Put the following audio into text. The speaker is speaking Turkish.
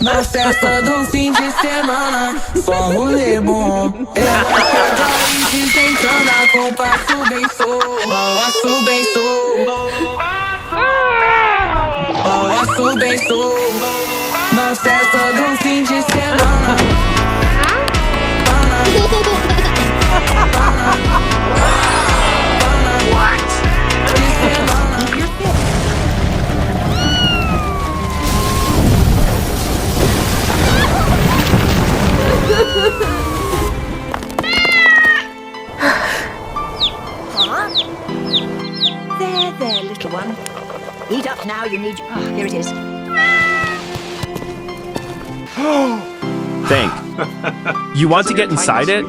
Na festa do fim de semana, só rolê bom. Ela pega e desentana, com passo bem passo bem passo bem na festa do fim de semana. There, little one. Eat up now, you need... Ah, here it is. Think. You want to get inside it?